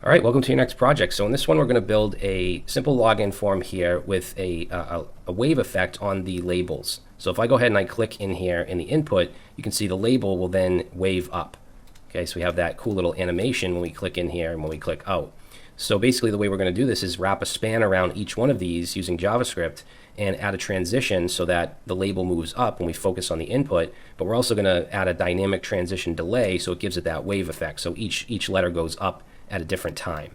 All right, welcome to your next project. So in this one, we're going to build a simple login form here with a wave effect on the labels. So if I go ahead and I click in here in the input, you can see the label will then wave up. Okay, so we have that cool little animation when we click in here and when we click out. So basically the way we're going to do this is wrap a span around each one of these using JavaScript and add a transition so that the label moves up when we focus on the input, but we're also going to add a dynamic transition delay so it gives it that wave effect. So each letter goes up at a different time.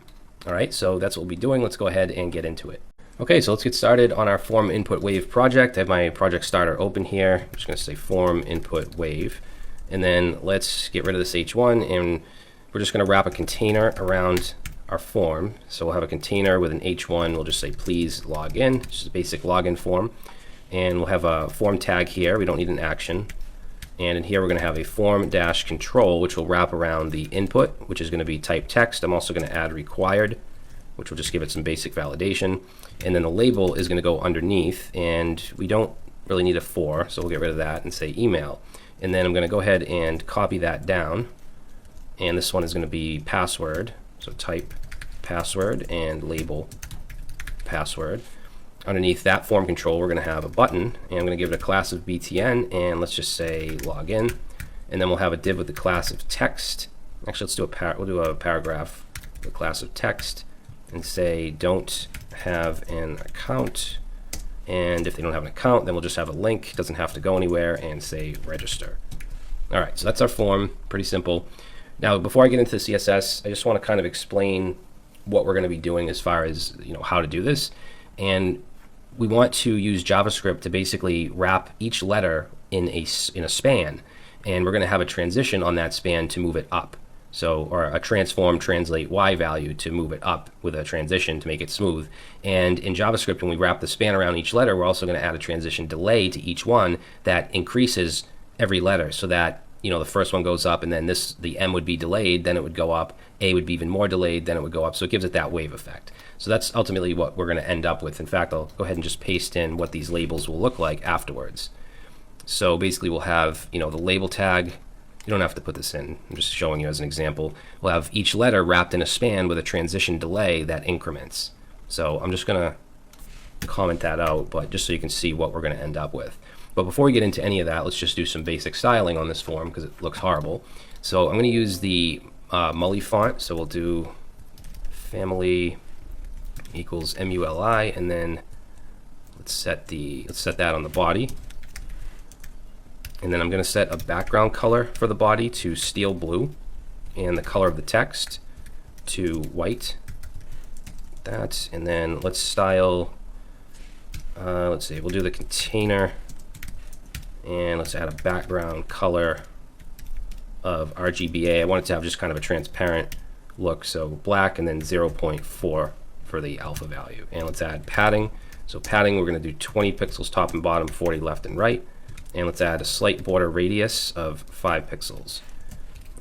All right, so that's what we'll be doing. Let's go ahead and get into it. Okay, so let's get started on our form input wave project. I have my project starter open here. I'm just going to say form input wave. And then let's get rid of this H1, and we're just going to wrap a container around our form. So we'll have a container with an H1. We'll just say please log in, just a basic login form. And we'll have a form tag here. We don't need an action. And in here we're going to have a form-control, which will wrap around the input, which is going to be type text. I'm also going to add required, which will just give it some basic validation. And then the label is going to go underneath, and we don't really need a for, so we'll get rid of that and say email. And then I'm going to go ahead and copy that down. And this one is going to be password. So type password and label password. Underneath that form control, we're going to have a button, and I'm going to give it a class of btn, and let's just say login. And then we'll have a div with the class of text. Actually, let's do we'll do a paragraph with the class of text and say don't have an account. And if they don't have an account, then we'll just have a link. It doesn't have to go anywhere, and say register. All right, so that's our form. Pretty simple. Now, before I get into the CSS, I just want to kind of explain what we're going to be doing as far as how to do this. And we want to use JavaScript to basically wrap each letter in a span, and we're going to have a transition on that span to move it up. So, or a transform translate y value to move it up with a transition to make it smooth. And in JavaScript, when we wrap the span around each letter, we're also going to add a transition delay to each one that increases every letter, so that the first one goes up, and then the M would be delayed, then it would go up, A would be even more delayed, then it would go up. So it gives it that wave effect. So that's ultimately what we're going to end up with. In fact, I'll go ahead and just paste in what these labels will look like afterwards. So basically we'll have, the label tag. You don't have to put this in. I'm just showing you as an example. We'll have each letter wrapped in a span with a transition delay that increments. So I'm just going to comment that out, but just so you can see what we're going to end up with. But before we get into any of that, let's just do some basic styling on this form because it looks horrible. So I'm going to use the Mully font. So we'll do family equals MULI, and then let's set that on the body. And then I'm going to set a background color for the body to steel blue, and the color of the text to white. That, and then let's style. Let's see, we'll do the container, and let's add a background color of RGBA. I want it to have just kind of a transparent look, so black, and then 0.4 for the alpha value. And let's add padding. So padding, we're going to do 20 pixels top and bottom, 40 left and right. And let's add a slight border radius of 5 pixels.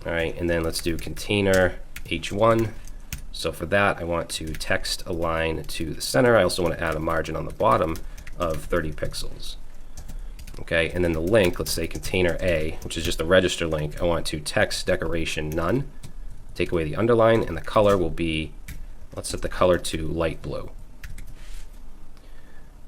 All right, and then let's do container H1. So for that, I want to text align to the center. I also want to add a margin on the bottom of 30 pixels. Okay, and then the link, let's say container A, which is just a register link. I want to text decoration none. Take away the underline, and the color will be, let's set the color to light blue.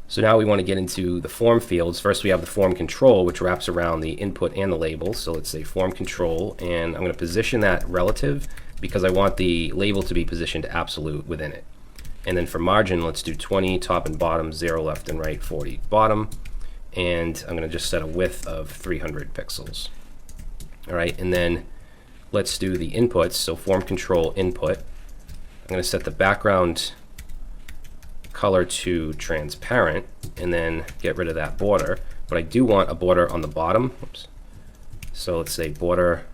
So now we want to get into the form fields. First we have the form control, which wraps around the input and the label. So let's say form control, and I'm going to position that relative because I want the label to be positioned absolute within it. And then for margin, let's do 20 top and bottom, 0 left and right, 40 bottom. And I'm going to just set a width of 300 pixels. All right, and then let's do the inputs. So form control input. I'm going to set the background color to transparent, and then get rid of that border. But I do want a border on the bottom. Oops. So let's say border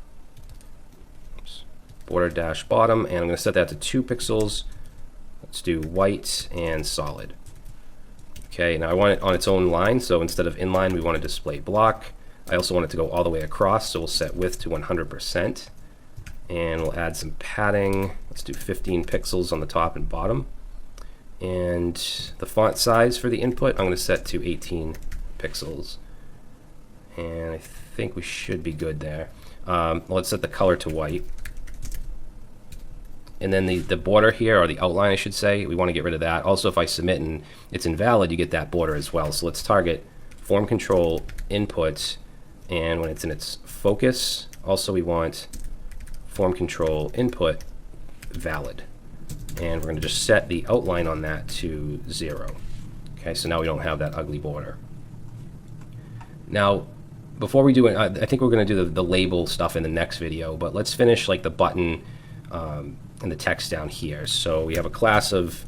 dash bottom, and I'm going to set that to 2 pixels. Let's do white and solid. Okay, now I want it on its own line, so instead of inline, we want to display block. I also want it to go all the way across, so we'll set width to 100%. And we'll add some padding. Let's do 15 pixels on the top and bottom. And the font size for the input, I'm going to set to 18 pixels. And I think we should be good there. Let's set the color to white. And then the border here, or the outline I should say, we want to get rid of that. Also, if I submit and it's invalid, you get that border as well. So let's target form control input, and when it's in its focus, also we want form control input valid. And we're going to just set the outline on that to 0. Okay, so now we don't have that ugly border. Now, before we do it, I think we're going to do the label stuff in the next video, but let's finish like the button and the text down here. So we have a class of,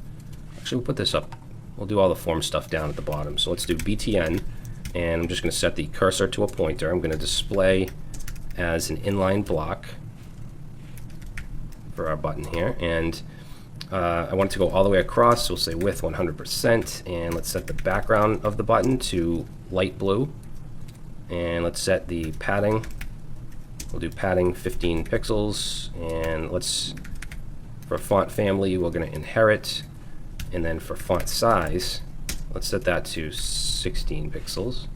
actually we'll put this up, we'll do all the form stuff down at the bottom. So let's do btn, and I'm just going to set the cursor to a pointer. I'm going to display as an inline block for our button here, and I want it to go all the way across, so we'll say width 100%, and let's set the background of the button to light blue, and let's set the padding, we'll do padding 15 pixels, and let's, for font family, we're going to inherit, and then for font size, let's set that to 16 pixels.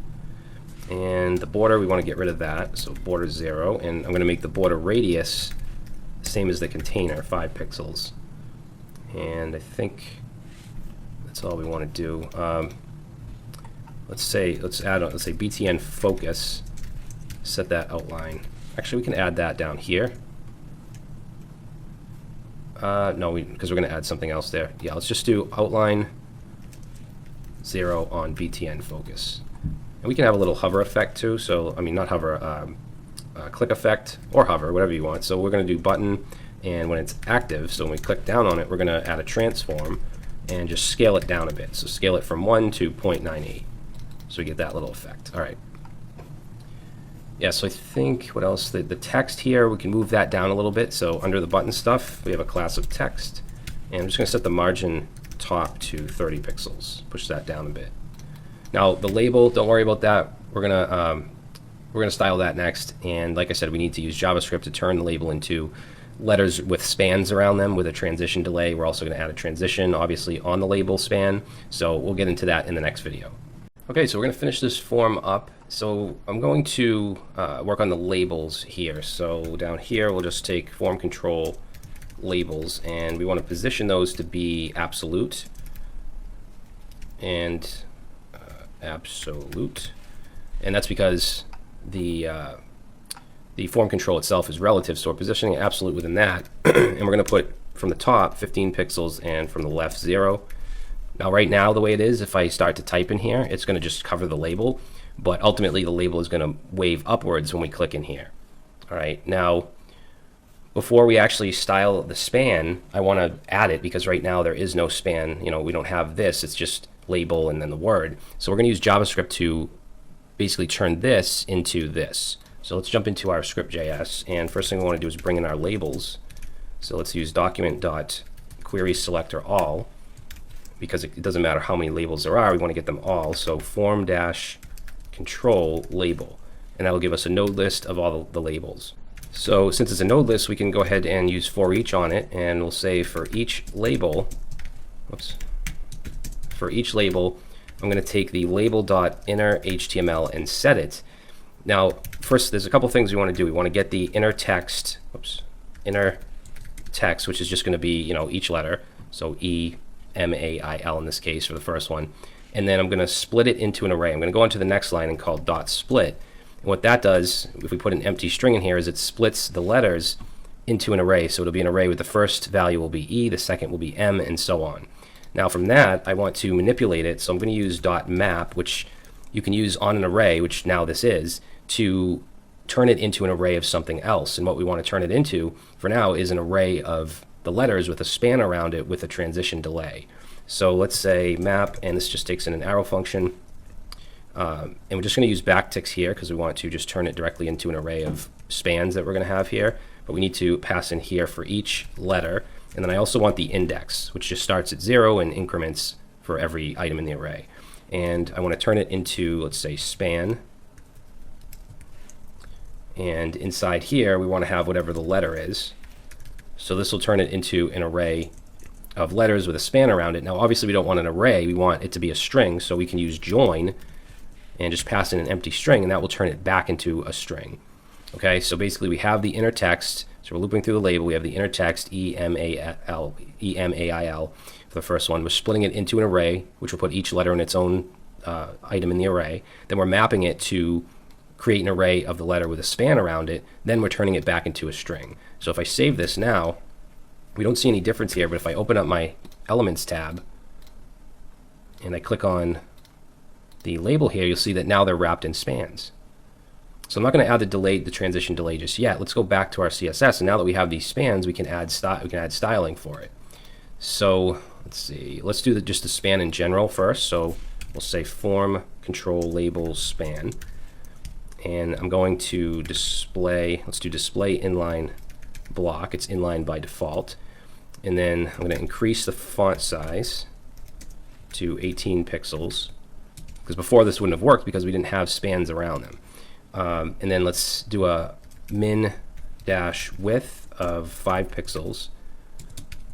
And the border, we want to get rid of that, so border 0, and I'm going to make the border radius the same as the container, 5 pixels. And I think that's all we want to do. Let's say btn focus, set that outline. Actually, we can add that down here. No, because we're going to add something else there. Yeah, let's just do outline 0 on btn focus. And we can have a little hover effect too. So, I mean, not hover, click effect or hover, whatever you want. So we're going to do button, and when it's active, so when we click down on it, we're going to add a transform and just scale it down a bit. So scale it from 1 to 0.98. So we get that little effect. All right. Yeah, so I think, what else? The text here, we can move that down a little bit. So under the button stuff, we have a class of text. And I'm just going to set the margin top to 30 pixels. Push that down a bit. Now the label, don't worry about that. We're gonna style that next. And like I said, we need to use JavaScript to turn the label into letters with spans around them with a transition delay. We're also going to add a transition, obviously, on the label span. So we'll get into that in the next video. Okay, so we're going to finish this form up. So I'm going to work on the labels here. So down here, we'll just take form control labels, and we want to position those to be absolute and absolute. And that's because the form control itself is relative, so we're positioning absolute within that. And we're going to put from the top 15 pixels and from the left 0. Now right now, the way it is, if I start to type in here, it's going to just cover the label, but ultimately the label is going to wave upwards when we click in here. All right, now before we actually style the span, I want to add it because right now there is no span. You know, we don't have this, it's just label and then the word. So we're going to use JavaScript to basically turn this into this. So let's jump into our script.js, and first thing we want to do is bring in our labels. So let's use document.querySelectorAll, because it doesn't matter how many labels there are, we want to get them all. So form-control label, and that will give us a node list of all the labels. So since it's a node list, we can go ahead and use for each on it, and we'll say for each label, for each label, I'm going to take the label.inner HTML and set it. Now, first, there's a couple things we want to do. We want to get the inner text, inner text, which is just going to be, you know, each letter. So E, M, A, I, L in this case for the first one. And then I'm going to split it into an array. I'm going to go on to the next line and call dot split. And what that does, if we put an empty string in here, is it splits the letters into an array. So it'll be an array with the first value will be E, the second will be M, and so on. Now from that, I want to manipulate it. So I'm going to use dot map, which you can use on an array, which now this is, to turn it into an array of something else. And what we want to turn it into for now is an array of the letters with a span around it with a transition delay. So let's say map, and this just takes in an arrow function. And we're just going to use backticks here because we want to just turn it directly into an array of spans that we're going to have here. But we need to pass in here for each letter. And then I also want the index, which just starts at 0 and increments for every item in the array. And I want to turn it into, let's say, span. And inside here, we want to have whatever the letter is. So this will turn it into an array of letters with a span around it. Now, obviously, we don't want an array. We want it to be a string. So we can use join and just pass in an empty string, and that will turn it back into a string. Okay, so basically we have the inner text. So we're looping through the label. We have the inner text EMAIL for the first one. We're splitting it into an array, which will put each letter in its own item in the array. Then we're mapping it to create an array of the letter with a span around it. Then we're turning it back into a string. So if I save this now, we don't see any difference here, but if I open up my Elements tab and I click on the label here, you'll see that now they're wrapped in spans. So I'm not going to add the transition delay just yet. Let's go back to our CSS, and now that we have these spans, we can add styling for it. So let's see. Let's do just the span in general first. So we'll say form control label span, and I'm going to display. Let's do display inline block. It's inline by default, and then I'm going to increase the font size to 18 pixels because before this wouldn't have worked because we didn't have spans around them. And then let's do a min dash width of 5 pixels.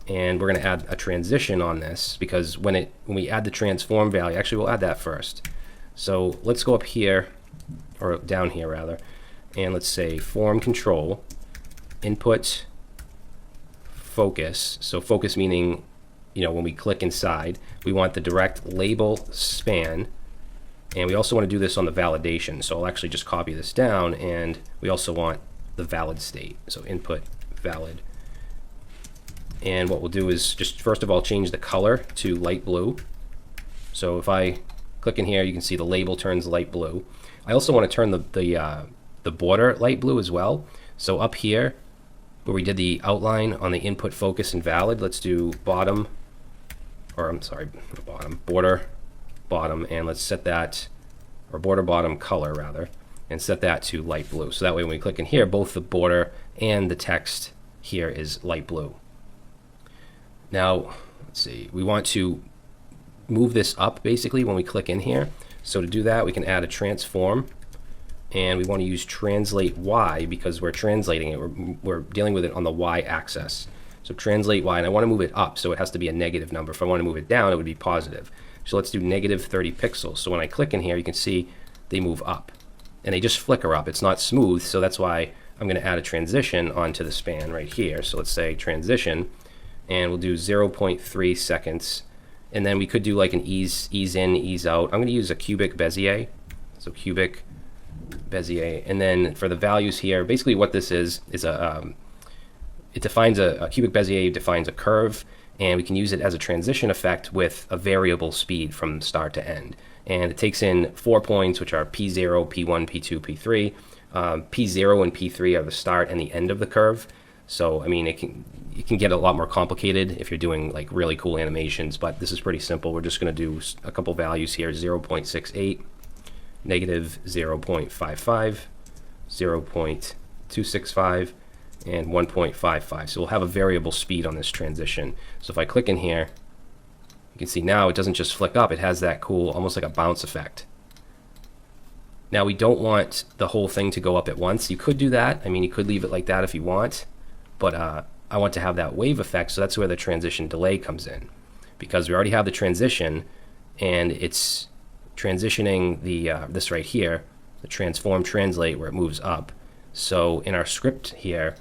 And we're going to add a transition on this because when we add the transform value, actually we'll add that first. So let's go up here, or down here rather, and let's say form control input focus. So focus meaning, when we click inside, we want the direct label span. And we also want to do this on the validation. So I'll actually just copy this down, and we also want the valid state. So input valid. And what we'll do is just first of all change the color to light blue. So if I click in here, you can see the label turns light blue. I also want to turn the border light blue as well. So up here, where we did the outline on the input focus and valid, let's do border bottom, and let's set that, or border bottom color rather, and set that to light blue. So that way when we click in here, both the border and the text here is light blue. Now, let's see, we want to move this up basically when we click in here. So to do that, we can add a transform, and we want to use translate Y because we're translating it. We're dealing with it on the Y axis. So translate Y, and I want to move it up, so it has to be a negative number. If I want to move it down, it would be positive. So let's do negative 30 pixels. So when I click in here, you can see they move up, and they just flicker up. It's not smooth, so that's why I'm going to add a transition onto the span right here. So let's say transition, and we'll do 0.3 seconds. And then we could do like an ease in, ease out. I'm going to use a cubic Bezier. So cubic Bezier. And then for the values here, basically what this is a cubic Bezier defines a curve, and we can use it as a transition effect with a variable speed from start to end. And it takes in 4 points, which are P0, P1, P2, P3. P0 and P3 are the start and the end of the curve. So, I mean, it can get a lot more complicated if you're doing like really cool animations, but this is pretty simple. We're just going to do a couple values here, 0.68, negative 0.55, 0.265, and 1.55. So we'll have a variable speed on this transition. So if I click in here, you can see now it doesn't just flick up, it has that cool, almost like a bounce effect. Now we don't want the whole thing to go up at once. You could do that. I mean, you could leave it like that if you want, but I want to have that wave effect, so that's where the transition delay comes in. Because we already have the transition, and it's transitioning this right here, the transform translate, where it moves up. So in our script here,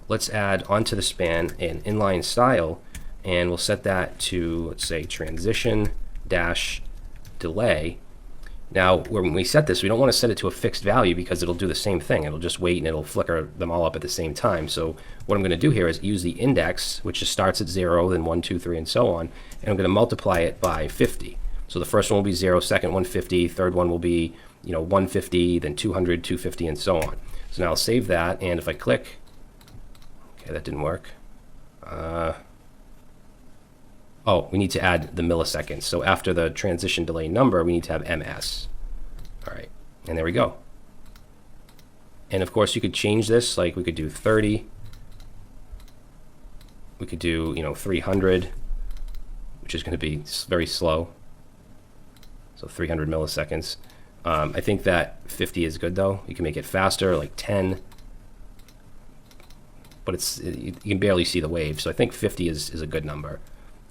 let's add onto the span an inline style, and we'll set that to, let's say, transition dash delay. Now, when we set this, we don't want to set it to a fixed value because it'll do the same thing. It'll just wait and it'll flicker them all up at the same time. So what I'm going to do here is use the index, which just starts at 0, then 1, 2, 3, and so on, and I'm going to multiply it by 50. So the first one will be 0, second one 50, third one will be 150, then 200, 250, and so on. So now I'll save that, and if I click, okay, that didn't work. Oh, we need to add the milliseconds. So after the transition delay number, we need to have ms. All right, and there we go. And of course, you could change this. Like we could do 30. We could do 300, which is going to be very slow. So 300 milliseconds. I think that 50 is good though. You can make it faster, like 10. But you can barely see the wave. So I think 50 is a good number.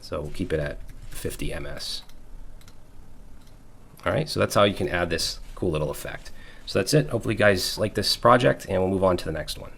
So we'll keep it at 50 ms. All right, so that's how you can add this cool little effect. So that's it. Hopefully you guys like this project, and we'll move on to the next one.